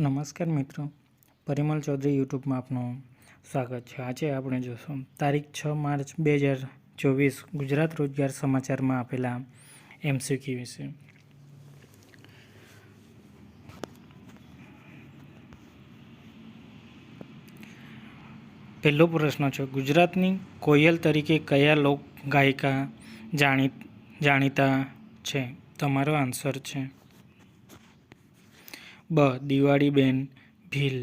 નમસ્કાર મિત્રો, પરિમલ ચૌધરી યુટ્યુબમાં આપનું સ્વાગત છે। આજે આપણે જોશું તારીખ 6 માર્ચ 2024 ગુજરાત રોજગાર સમાચારમાં આપેલા એમસીક્યુ વિશે। પહેલો પ્રશ્ન છે, ગુજરાતની કોયલ તરીકે કયા લોક ગાયિકા જાણીતા છે? તમારો આન્સર છે બ. દિવાળીબેન ભીલ।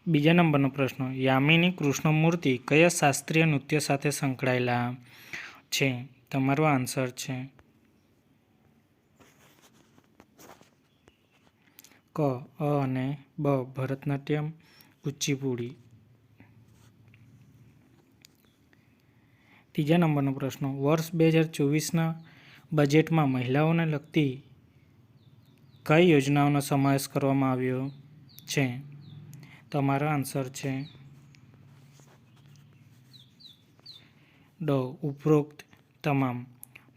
બીજા નંબરનો પ્રશ્ન, યામિની કૃષ્ણમૂર્તિ કયા શાસ્ત્રીય નૃત્ય સાથે સંકળાયેલા છે? તમારો આન્સર છે ક. અ અને બ. ભરતનાટ્યમ, કુચીપુડી। ત્રીજા નંબરનો પ્રશ્ન, વર્ષ 2024ના બજેટમાં મહિલાઓને લગતી કઈ યોજનાઓનો સમાવેશ કરવામાં આવ્યો છે? તમારો આન્સર છે ડ. ઉપરોક્ત તમામ: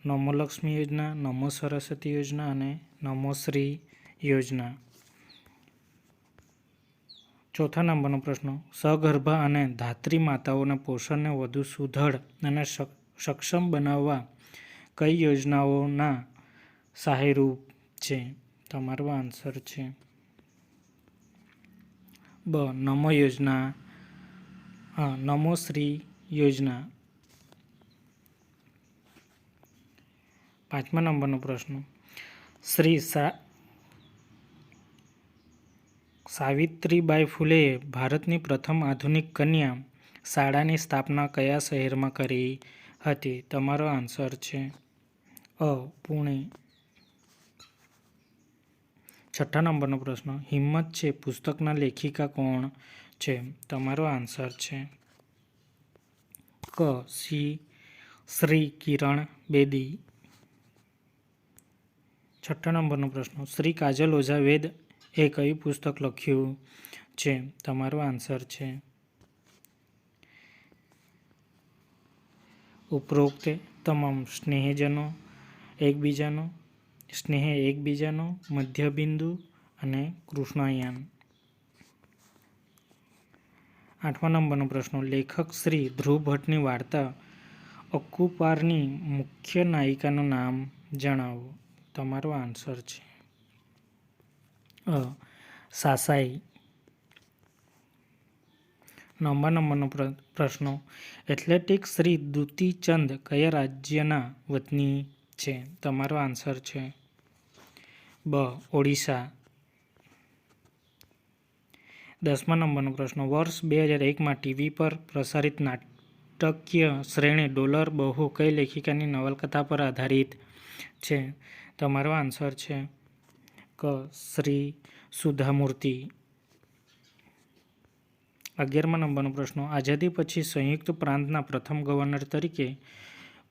નમો લક્ષ્મી યોજના, નમો સરસ્વતી યોજના અને નમો શ્રી યોજના। ચોથા નંબરનો પ્રશ્ન, સગર્ભા અને ધાત્રી માતાઓના પોષણને વધુ સુદૃઢ અને સક્ષમ બનાવવા કઈ યોજનાઓના સહાયરૂપ છે? તમારો આન્સર છે બ. નમો યોજના, નમો શ્રી યોજના। પાંચમા નંબરનો પ્રશ્ન, શ્રી સાવિત્રીબાઈ ફૂલેએ ભારતની પ્રથમ આધુનિક કન્યા શાળાની સ્થાપના કયા શહેરમાં કરી હતી? તમારો આન્સર છે અ. પુણે। છઠ્ઠા નંબરનો પ્રશ્ન, હિંમત છે પુસ્તકના લેખિકા કોણ છે? તમારો આન્સર છે ક. શ્રી કિરણ બેદી। છઠ્ઠા નંબરનો પ્રશ્ન, શ્રી કાજલ ઓઝા વેદ એ કયું પુસ્તક લખ્યું છે? તમારો આન્સર છે ઉપરોક્ત તમામ: સ્નેહે એકબીજાનો, મધ્યબિંદુ અને કૃષ્ણયાન। આઠમા નંબરનો પ્રશ્ન, લેખક શ્રી ધ્રુવ ભટ્ટની વાર્તા અક્કુપારની મુખ્ય નાયિકાનું નામ જણાવો। તમારો આન્સર છે અ. સાસાઈ। નવમા નંબરનો પ્રશ્ન, એથ્લેટિક શ્રી દુતી ચંદ કયા રાજ્યના વતની છે? તમારો આન્સર છે બ. ઓડિશા। દસમા નંબરનો પ્રશ્ન, વર્ષ 2001માં ટીવી પર પ્રસારિત નાટકીય શ્રેણી ડોલર બહુ કઈ લેખિકાની નવલકથા પર આધારિત છે? તમારો આન્સર છે ક. શ્રી સુધા મૂર્તિ। 11મા નંબરનો પ્રશ્ન, આઝાદી પછી સંયુક્ત પ્રાંતના પ્રથમ ગવર્નર તરીકે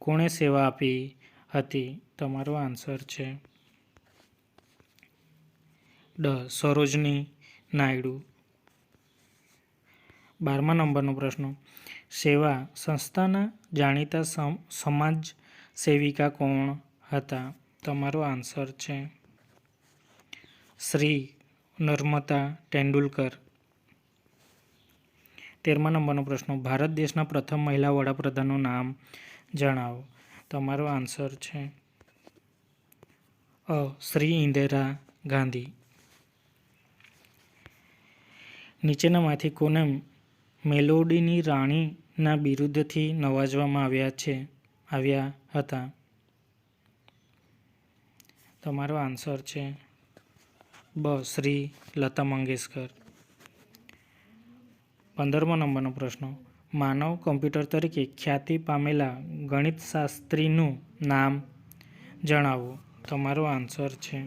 કોણે સેવા આપી હતી? તમારો આન્સર છે ડ. સરોજની નાયડુ। 12મા નંબરનો પ્રશ્ન, સેવા સંસ્થાના જાણીતા સમાજસેવિકા કોણ હતા? તમારો આન્સર છે શ્રી નર્મદા તેંડુલકર। 13મા નંબરનો પ્રશ્ન, ભારત દેશના પ્રથમ મહિલા વડાપ્રધાનનું નામ જણાવો। તમારો આન્સર છે અ. શ્રી ઇન્દિરા ગાંધી। નીચેનામાંથી કોને મેલોડીની રાણીના બિરુદથી નવાજવામાં આવ્યા હતા? તમારો આન્સર છે બ. શ્રી લતા મંગેશકર। 15મા નંબરનો પ્રશ્ન, માનવ કમ્પ્યુટર તરીકે ખ્યાતિ પામેલા ગણિતશાસ્ત્રીનું નામ જણાવો। તમારો આન્સર છે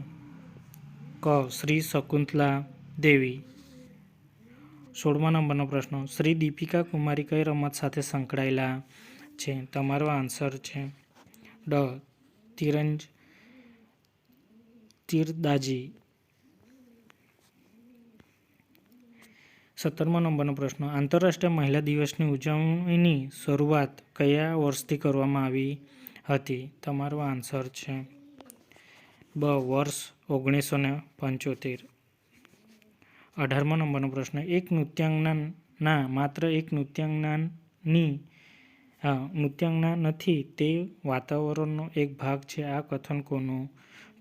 ક. શ્રી શકુંતલા દેવી। 16મા નંબરનો પ્રશ્ન, શ્રી દીપિકા કુમારી કઈ રમત સાથે સંકળાયેલા છે? તમારો આન્સર છે ડ. તીરંદાજી। 17મા નંબરનો પ્રશ્ન, આંતરરાષ્ટ્રીય મહિલા દિવસની ઉજવણીની શરૂઆત કયા વર્ષથી કરવામાં આવી હતી? તમારો આન્સર છે બ. વર્ષ 1975. 18મો નંબરનો પ્રશ્ન, એક નૃત્યાંગના માત્ર એક નૃત્યાંગના નથી, તે વાતાવરણનો એક ભાગ છે. આ કથન કોનું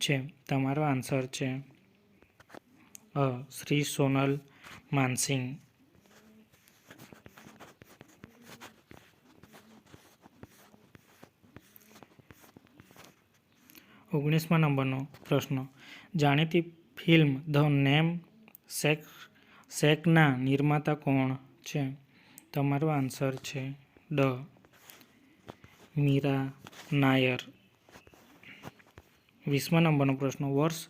છે? તમારો આન્સર છે શ્રી સોનલ માનસિંગ. 19મા નંબરનો પ્રશ્ન, જાણીતી ફિલ્મ ધ નેમ સેકના નિર્માતા કોણ છે? તમારો આન્સર છે મીરા નાયર. 20મા નંબરનો પ્રશ્ન, વર્ષ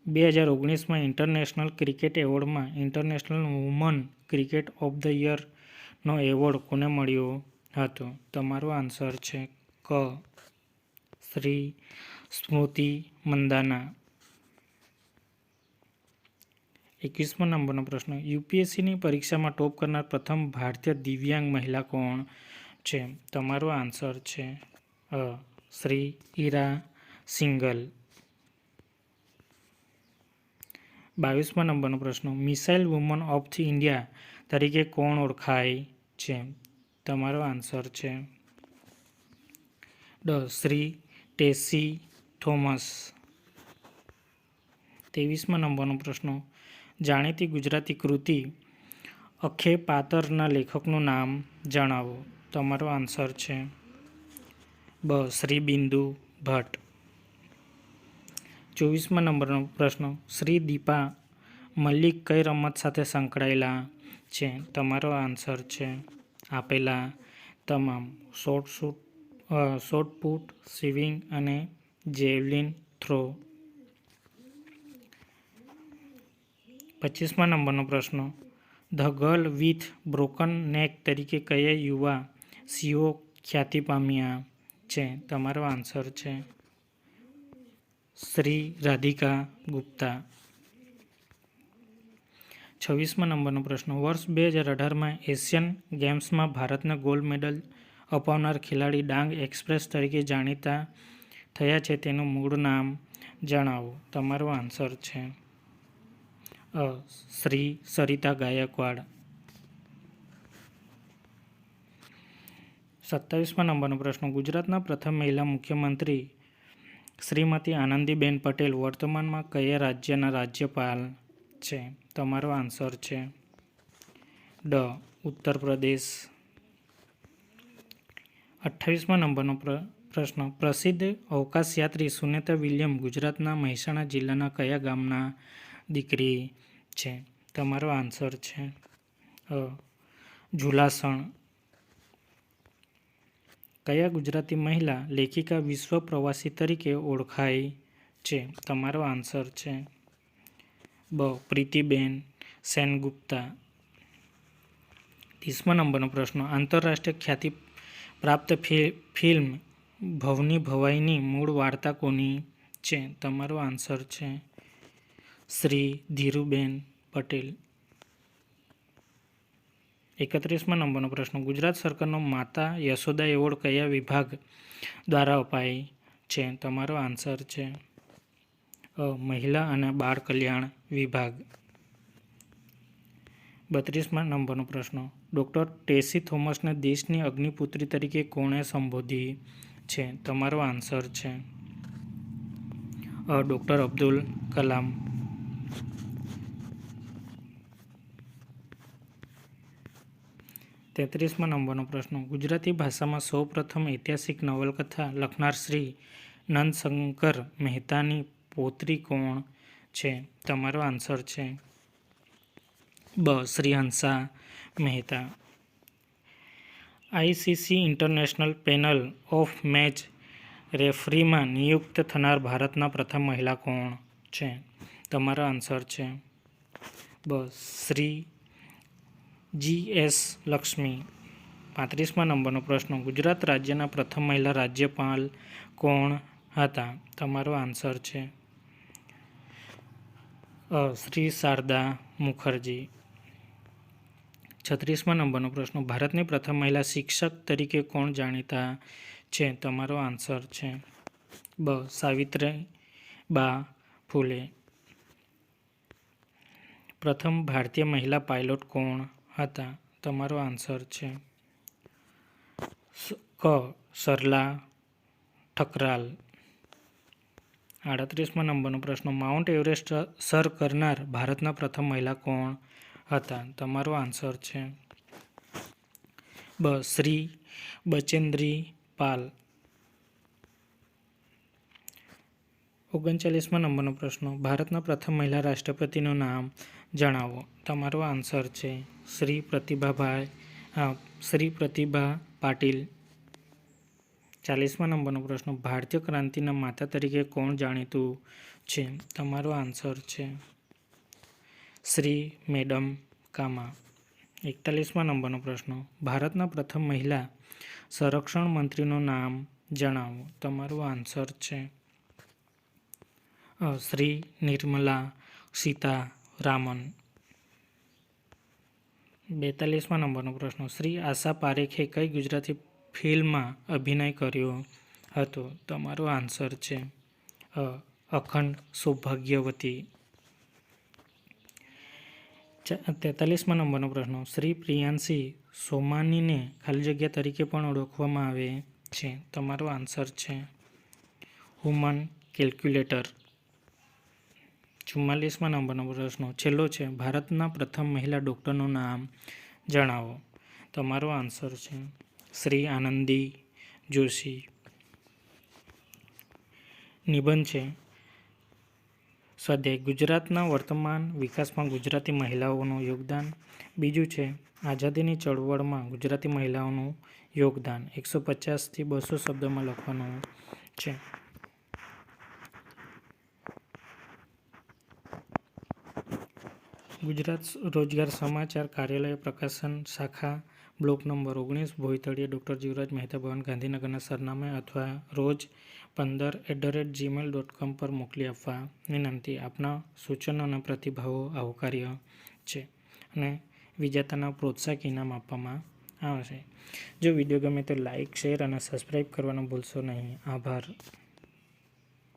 2019માં ઇન્ટરનેશનલ ક્રિકેટ એવોર્ડમાં international woman cricket of the યરનો એવોર્ડ કોને મળ્યો હતો? તમારો આન્સર છે શ્રી સ્મૃતિ મંદાના. 21મા નંબરનો પ્રશ્ન, યુપીએસસીની પરીક્ષામાં ટોપ કરનાર પ્રથમ ભારતીય દિવ્યાંગ મહિલા કોણ છે? તમારો આન્સર છે શ્રી ઈરા સિંગલ. 22મા નંબરનો પ્રશ્ન, મિસાઇલ વુમન ઓફ ઇન્ડિયા તરીકે કોણ ઓળખાય છે? તમારો આન્સર છે શ્રી ટેસી થોમસ. 23મા નંબરનો પ્રશ્ન, જાણીતી ગુજરાતી કૃતિ અખે પાતરના લેખકનું નામ જણાવો. તમારો આન્સર છે શ્રી બિંદુ ભટ્ટ. 24મા નંબરનો પ્રશ્ન, શ્રી દીપા મલિક કઈ રમત સાથે સંકળાયેલા છે? તમારો આન્સર છે આપેલા તમામ: શોર્ટપુટ, સ્વિમિંગ અને જેવલિન થ્રો. 25મા નંબરનો પ્રશ્ન, ધ ગર્લ વિથ બ્રોકન નેક તરીકે કયા યુવા સીઓ ખ્યાતિ પામ્યા છે? તમારો આન્સર છે શ્રી રાધિકા ગુપ્તા. 26મા નંબરનો પ્રશ્ન, વર્ષ 2018માં એશિયન ગેમ્સમાં ભારતને ગોલ્ડ મેડલ અપાવનાર ખેલાડી ડાંગ એક્સપ્રેસ તરીકે જાણીતા થયા છે, તેનું મૂળ નામ જણાવો. તમારો આન્સર છે શ્રી સરિતા ગાયકવાડ. 27મા નંબરનો પ્રશ્ન, ગુજરાતના પ્રથમ મહિલા મુખ્યમંત્રી શ્રીમતી આનંદીબેન પટેલ વર્તમાનમાં કયા રાજ્યના રાજ્યપાલ છે? તમારો આન્સર છે ઉત્તર પ્રદેશ. 28મા નંબરનો પ્રશ્ન, પ્રસિદ્ધ અવકાશયાત્રી સુનેતા વિલિયમ ગુજરાતના મહેસાણા જિલ્લાના કયા ગામના દીકરી છે? તમારો આન્સર છે ઝુલાસણ. કયા ગુજરાતી મહિલા લેખિકા વિશ્વ પ્રવાસી તરીકે ઓળખાય છે? તમારો આન્સર છે પ્રીતિબેન સેનગુપ્તા. 30મા નંબરનો પ્રશ્ન, આંતરરાષ્ટ્રીય ખ્યાતિ પ્રાપ્ત ફિલ્મ ભવની ભવાઈની મૂળ વાર્તા કોની છે? તમારો આન્સર છે શ્રી ધીરુબેન પટેલ. 31મા નંબરનો પ્રશ્ન, ગુજરાત સરકારનો માતા યશોદા એવોર્ડ કયા વિભાગ દ્વારા અપાય છે? તમારો આન્સર છે મહિલા અને બાળ કલ્યાણ વિભાગ. 32મા નંબરનો પ્રશ્ન, ડૉક્ટર ટેસી થોમસને દેશની અગ્નિપુત્રી તરીકે કોણે સંબોધી છે? તમારો આન્સર છે ડૉક્ટર અબ્દુલ કલામ. 33મા નંબરનો પ્રશ્ન, ગુજરાતી ભાષામાં સૌ પ્રથમ ઐતિહાસિક નવલકથા લખનાર શ્રી નંદશંકર મહેતાની પૌત્રી કોણ છે? તમારો આન્સર છે Shri Hansa Mehta. ICC international panel of match રેફરીમાં નિયુક્ત થનાર ભારતના પ્રથમ મહિલા કોણ છે? તમારો આન્સર છે શ્રી GS લક્ષ્મી. 35મા નંબરનો પ્રશ્ન, ગુજરાત રાજ્યના પ્રથમ મહિલા રાજ્યપાલ કોણ હતા? તમારો આન્સર છે શ્રી શારદા મુખર્જી. 36મા નંબરનો પ્રશ્ન, ભારતની પ્રથમ મહિલા શિક્ષક તરીકે કોણ જાણીતા છે? તમારો આન્સર છે સાવિત્રીબા ફૂલે. પ્રથમ ભારતીય મહિલા પાયલોટ કોણ હતા? તમારો આન્સર છે ક. સરલા ઠકરાલ. 38મા નંબરનો પ્રશ્ન. માઉન્ટ એવરેસ્ટ સર કરનાર ભારતના પ્રથમ મહિલા કોણ હતા? તમારો આન્સર છે બ. શ્રી બચેન્દ્રી પાલ. 39મા નંબરનો પ્રશ્ન. ભારતના પ્રથમ મહિલા રાષ્ટ્રપતિનું નામ જણાવો. તમારો આન્સર છે શ્રી પ્રતિભા પાટીલ. 40મા નંબરનો પ્રશ્ન. ભારતીય ક્રાંતિના માતા તરીકે કોણ જાણીતું છે? તમારો આન્સર છે શ્રી મેડમ કામા. 41મા નંબરનો પ્રશ્ન. ભારતના પ્રથમ મહિલા સંરક્ષણ મંત્રીનું નામ જણાવો. તમારો આન્સર છે શ્રી નિર્મલા સીતારામન. 42મા નંબરનો પ્રશ્ન. શ્રી આશા પારેખે કઈ ગુજરાતી ફિલ્મમાં અભિનય કર્યો હતો? તમારો આન્સર છે અખંડ સૌભાગ્યવતી. 43મા નંબરનો પ્રશ્ન. શ્રી પ્રિયાંશી સોમાનીને ખાલી જગ્યા તરીકે પણ ઓળખવામાં આવે છે. તમારો આન્સર છે વુમન કેલ્ક્યુલેટર. 44મા નંબરનો પ્રશ્ન છેલ્લો છે. ભારતના પ્રથમ મહિલા ડૉક્ટરનું નામ જણાવો. તમારો આન્સર છે શ્રી આનંદી જોશી. નિબંધ છે સ્વાધ્યાય. ગુજરાતના વર્તમાન વિકાસમાં ગુજરાતી મહિલાઓનું યોગદાન. બીજું છે આઝાદીની ચળવળમાં ગુજરાતી મહિલાઓનું યોગદાન. 150 થી 200 શબ્દોમાં લખવાનું છે. ગુજરાત રોજગાર સમાચાર કાર્યાલય પ્રકાશન શાખા બ્લોક નંબર 19 ભોયતળિયા ડૉક્ટર જીવરાજ મહેતા ભવન ગાંધીનગરના સરનામે અથવા રોજ 15@gmail.com પર મોકલી આપવા વિનંતી. આપના સૂચનો અને પ્રતિભાવો આવકાર્ય છે અને વિજેતાના પ્રોત્સાહક ઇનામ આપવામાં આવશે. જો વિડીયો ગમે તો લાઇક, શેર અને સબસ્ક્રાઈબ કરવાનું ભૂલશો નહીં. આભાર.